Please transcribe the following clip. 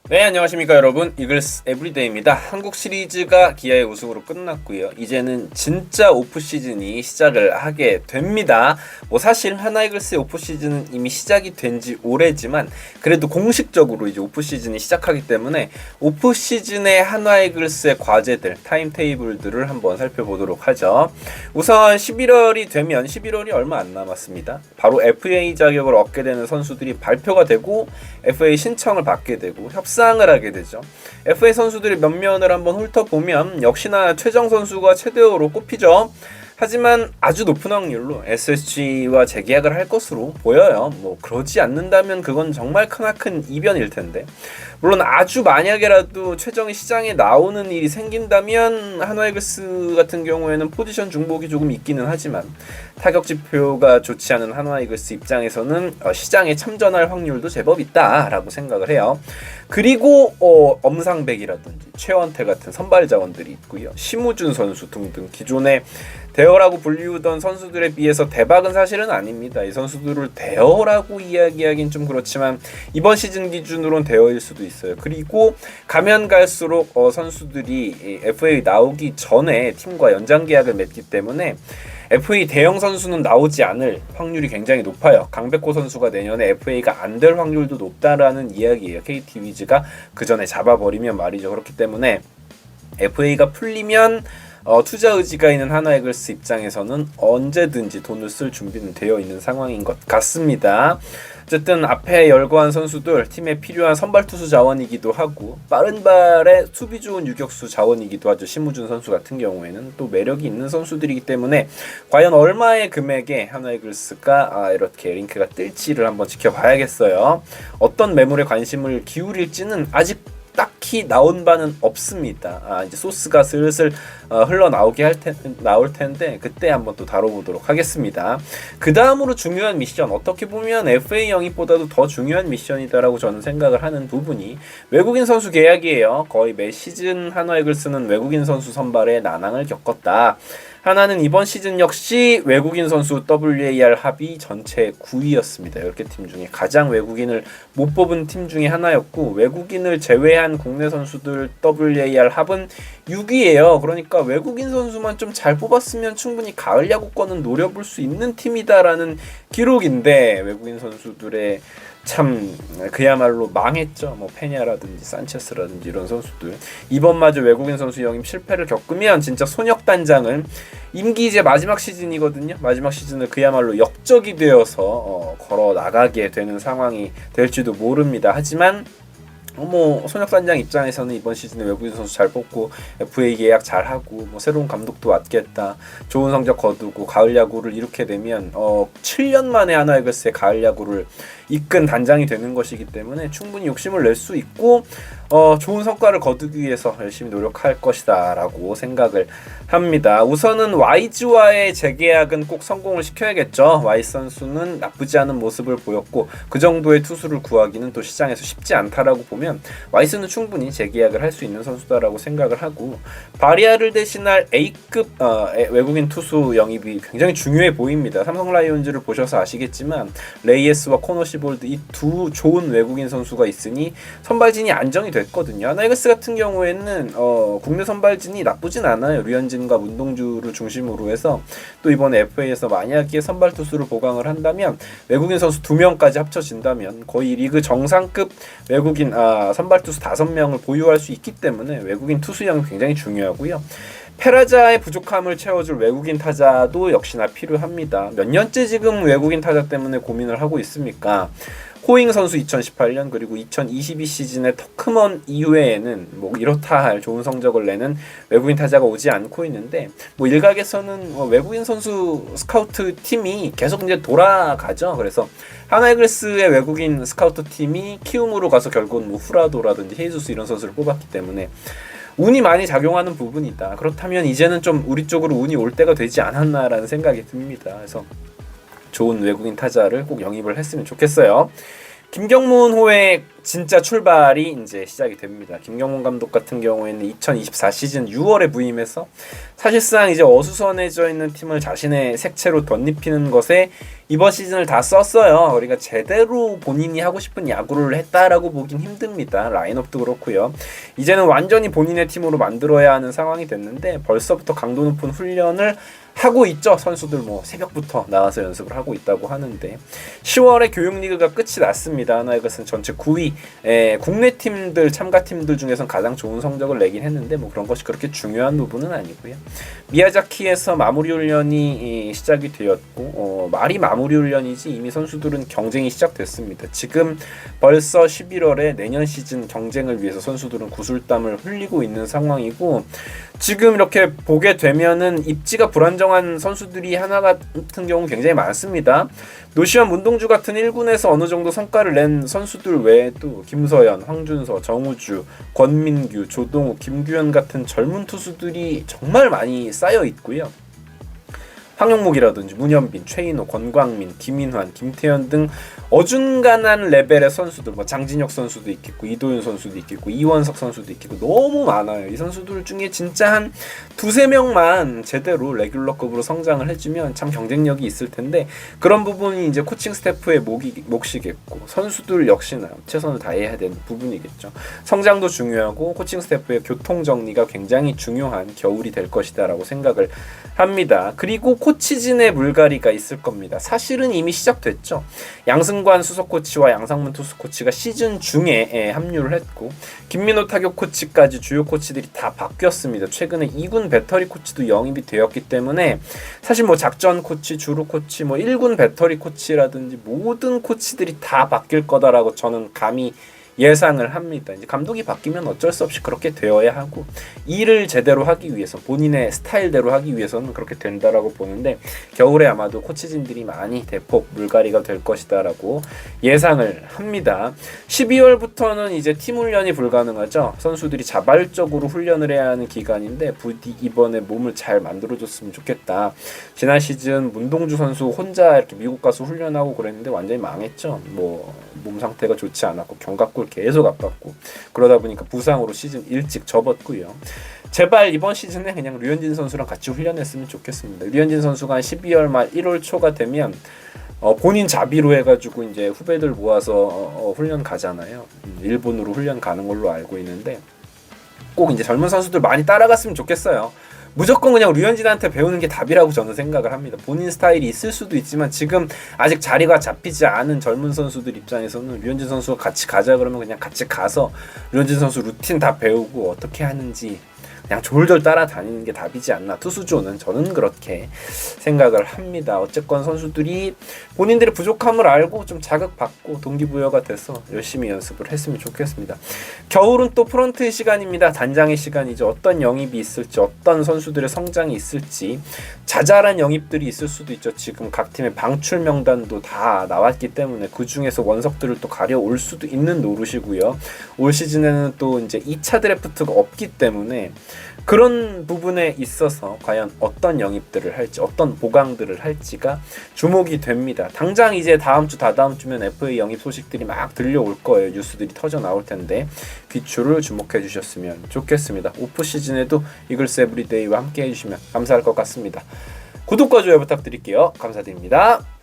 네, 안녕하십니까 여러분. 이글스 에브리데이입니다. 한국 시리즈가 기아의 우승으로 끝났고요. 이제는 진짜 오프 시즌이 시작을 하게 됩니다. 사실 하나 이글스의 오프 시즌은 이미 시작이 된 지 오래지만 그래도 공식적으로 이제 오프 시즌이 시작하기 때문에 오프 시즌의 하나 이글스의 과제들, 타임테이블들을 한번 살펴보도록 하죠. 우선 11월이 되면 11월이 얼마 안 남았습니다. 바로 FA 자격을 얻게 되는 선수들이 발표가 되고 FA 신청을 받게 되고 협상을 하게 되죠. FA 선수들의 면면을 한번 훑어보면 역시나 최정 선수가 최대어로 꼽히죠. 하지만 아주 높은 확률로 SSG와 재계약을 할 것으로 보여요. 그러지 않는다면 그건 정말 크나큰 이변일 텐데. 물론 아주 만약에라도 최정이 시장에 나오는 일이 생긴다면 한화이글스 같은 경우에는 포지션 중복이 조금 있기는 하지만 타격 지표가 좋지 않은 한화이글스 입장에서는 시장에 참전할 확률도 제법 있다라고 생각을 해요. 그리고 엄상백이라든지 최원태 같은 선발 자원들이 있고요. 심우준 선수 등등 기존에 대어라고 불리우던 선수들에 비해서 대박은 사실은 아닙니다. 이 선수들을 대어라고 이야기하긴 좀 그렇지만 이번 시즌 기준으로는 대어일 수도 있어요. 그리고 가면 갈수록 선수들이 FA 나오기 전에 팀과 연장 계약을 맺기 때문에 FA 대형 선수는 나오지 않을 확률이 굉장히 높아요. 강백호 선수가 내년에 FA가 안 될 확률도 높다라는 이야기예요. KT 위즈가 그 전에 잡아버리면 말이죠. 그렇기 때문에 FA가 풀리면 투자 의지가 있는 하나이글스 입장에서는 언제든지 돈을 쓸 준비는 되어 있는 상황인 것 같습니다. 어쨌든 앞에 열거한 선수들 팀에 필요한 선발 투수 자원이기도 하고 빠른 발에 수비 좋은 유격수 자원이기도 하죠. 심우준 선수 같은 경우에는 또 매력이 있는 선수들이기 때문에 과연 얼마의 금액에 하나이글스가 이렇게 링크가 뜰지를 한번 지켜봐야겠어요. 어떤 매물에 관심을 기울일지는 아직 딱히 나온 바는 없습니다. 이제 소스가 슬슬 나올 텐데 그때 한번 또 다뤄보도록 하겠습니다. 그 다음으로 중요한 미션, 어떻게 보면 FA 영입보다도 더 중요한 미션이다라고 저는 생각을 하는 부분이 외국인 선수 계약이에요. 거의 매 시즌 한화이글스는 외국인 선수 선발에 난항을 겪었다. 하나는 이번 시즌 역시 외국인 선수 WAR 합이 전체 9위였습니다. 10개 팀 중에 가장 외국인을 못 뽑은 팀 중에 하나였고 외국인을 제외한 국내 선수들 WAR 합은 6위예요. 그러니까 외국인 선수만 좀 잘 뽑았으면 충분히 가을 야구권은 노려볼 수 있는 팀이다라는 기록인데 외국인 선수들의 참 그야말로 망했죠. 페냐라든지 산체스라든지 이런 선수들 이번마저 외국인 선수 영입 실패를 겪으면 진짜 손혁단장은 임기 이제 마지막 시즌이거든요. 마지막 시즌을 그야말로 역적이 되어서 걸어 나가게 되는 상황이 될지도 모릅니다. 하지만 손혁단장 입장에서는 이번 시즌에 외국인 선수 잘 뽑고 FA 계약 잘하고 새로운 감독도 맡겠다, 좋은 성적 거두고 가을 야구를 이렇게 되면 7년 만에 하나이글스의 가을 야구를 이끈 단장이 되는 것이기 때문에 충분히 욕심을 낼 수 있고 좋은 성과를 거두기 위해서 열심히 노력할 것이다 라고 생각을 합니다. 우선은 YG와의 재계약은 꼭 성공을 시켜야겠죠. Y 선수는 나쁘지 않은 모습을 보였고 그 정도의 투수를 구하기는 또 시장에서 쉽지 않다라고 보면 Y스는 충분히 재계약을 할 수 있는 선수다라고 생각을 하고 바리아를 대신할 A급 외국인 투수 영입이 굉장히 중요해 보입니다. 삼성 라이온즈를 보셔서 아시겠지만 레이에스와 코너시볼드 이 두 좋은 외국인 선수가 있으니 선발진이 안정이 됐거든요. 하나이글스 같은 경우에는 국내 선발진이 나쁘진 않아요. 류현진과 문동주를 중심으로 해서 또 이번에 FA에서 만약에 선발 투수를 보강을 한다면 외국인 선수 2명까지 합쳐진다면 거의 리그 정상급 외국인 선발 투수 5명을 보유할 수 있기 때문에 외국인 투수량이 굉장히 중요하고요. 페라자의 부족함을 채워줄 외국인 타자도 역시나 필요합니다. 몇 년째 지금 외국인 타자 때문에 고민을 하고 있습니까? 호잉 선수 2018년 그리고 2022 시즌의 터크먼 이후에는 이렇다 할 좋은 성적을 내는 외국인 타자가 오지 않고 있는데 일각에서는 외국인 선수 스카우트 팀이 계속 이제 돌아가죠. 그래서 하나이글스의 외국인 스카우트 팀이 키움으로 가서 결국은 후라도라든지 헤이수스 이런 선수를 뽑았기 때문에 운이 많이 작용하는 부분이다. 그렇다면 이제는 좀 우리 쪽으로 운이 올 때가 되지 않았나라는 생각이 듭니다. 그래서 좋은 외국인 타자를 꼭 영입을 했으면 좋겠어요. 김경문호의 진짜 출발이 이제 시작이 됩니다. 김경문 감독 같은 경우에는 2024 시즌 6월에 부임해서 사실상 이제 어수선해져 있는 팀을 자신의 색채로 덧입히는 것에 이번 시즌을 다 썼어요. 그러니까 제대로 본인이 하고 싶은 야구를 했다라고 보긴 힘듭니다. 라인업도 그렇고요. 이제는 완전히 본인의 팀으로 만들어야 하는 상황이 됐는데 벌써부터 강도 높은 훈련을 하고 있죠. 선수들 뭐 새벽부터 나와서 연습을 하고 있다고 하는데 10월에 교육리그가 끝이 났습니다. 하나이글스는 전체 9위. 국내 팀들 참가팀들 중에서는 가장 좋은 성적을 내긴 했는데 뭐 그런 것이 그렇게 중요한 부분은 아니고요. 미야자키에서 마무리 훈련이 시작이 되었고 말이 마무리 훈련이지 이미 선수들은 경쟁이 시작됐습니다. 지금 벌써 11월에 내년 시즌 경쟁을 위해서 선수들은 구슬땀을 흘리고 있는 상황이고 지금 이렇게 보게 되면은 입지가 불안정한 선수들이 하나 같은 경우 굉장히 많습니다. 노시환, 문동주 같은 1군에서 어느 정도 성과를 낸 선수들 외에도 김서현, 황준서, 정우주, 권민규, 조동욱, 김규현 같은 젊은 투수들이 정말 많이 쌓여 있고요. 황영목이라든지 문현빈, 최인호, 권광민, 김인환, 김태현 등 어중간한 레벨의 선수들, 뭐 장진혁 선수도 있겠고 이도윤 선수도 있겠고 이원석 선수도 있겠고 너무 많아요. 이 선수들 중에 진짜 한 두세 명만 제대로 레귤러급으로 성장을 해주면 참 경쟁력이 있을 텐데 그런 부분이 이제 코칭 스태프의 몫이겠고 선수들 역시나 최선을 다해야 되는 부분이겠죠. 성장도 중요하고 코칭 스태프의 교통 정리가 굉장히 중요한 겨울이 될 것이다라고 생각을 합니다. 그리고 코치진의 물갈이가 있을 겁니다. 사실은 이미 시작됐죠. 양승관 수석 코치와 양상문 투수 코치가 시즌 중에 합류를 했고 김민호 타격 코치까지 주요 코치들이 다 바뀌었습니다. 최근에 2군 배터리 코치도 영입이 되었기 때문에 사실 뭐 작전 코치, 주루 코치, 뭐 1군 배터리 코치라든지 모든 코치들이 다 바뀔 거다라고 저는 감히 예상을 합니다. 이제 감독이 바뀌면 어쩔 수 없이 그렇게 되어야 하고 일을 제대로 하기 위해서 본인의 스타일대로 하기 위해서는 그렇게 된다라고 보는데 겨울에 아마도 코치진들이 많이 대폭 물갈이가 될 것이다라고 예상을 합니다. 12월부터는 이제 팀 훈련이 불가능하죠. 선수들이 자발적으로 훈련을 해야 하는 기간인데 부디 이번에 몸을 잘 만들어줬으면 좋겠다. 지난 시즌 문동주 선수 혼자 이렇게 미국 가서 훈련하고 그랬는데 완전히 망했죠. 뭐 몸 상태가 좋지 않았고 견갑골 계속 아팠고 그러다 보니까 부상으로 시즌 일찍 접었고요. 제발 이번 시즌에 그냥 류현진 선수랑 같이 훈련했으면 좋겠습니다. 류현진 선수가 한 12월 말 1월 초가 되면 본인 자비로 해가지고 이제 후배들 모아서 훈련 가잖아요. 일본으로 훈련 가는 걸로 알고 있는데 꼭 이제 젊은 선수들 많이 따라갔으면 좋겠어요. 무조건 그냥 류현진한테 배우는 게 답이라고 저는 생각을 합니다. 본인 스타일이 있을 수도 있지만 지금 아직 자리가 잡히지 않은 젊은 선수들 입장에서는 류현진 선수가 같이 가자 그러면 그냥 같이 가서 류현진 선수 루틴 다 배우고 어떻게 하는지 그냥 졸졸 따라다니는 게 답이지 않나. 투수조는 저는 그렇게 생각을 합니다. 어쨌건 선수들이 본인들의 부족함을 알고 좀 자극받고 동기부여가 돼서 열심히 연습을 했으면 좋겠습니다. 겨울은 또 프런트의 시간입니다. 단장의 시간이죠. 어떤 영입이 있을지 어떤 선수들의 성장이 있을지 자잘한 영입들이 있을 수도 있죠. 지금 각 팀의 방출 명단도 다 나왔기 때문에 그 중에서 원석들을 또 가려올 수도 있는 노릇이고요. 올 시즌에는 또 이제 2차 드래프트가 없기 때문에 그런 부분에 있어서 과연 어떤 영입들을 할지 어떤 보강들을 할지가 주목이 됩니다. 당장 이제 다음 주 다다음 주면 FA 영입 소식들이 막 들려올 거예요. 뉴스들이 터져 나올 텐데 귀추를 주목해 주셨으면 좋겠습니다. 오프 시즌에도 이글스 에브리데이와 함께 해주시면 감사할 것 같습니다. 구독과 좋아요 부탁드릴게요. 감사드립니다.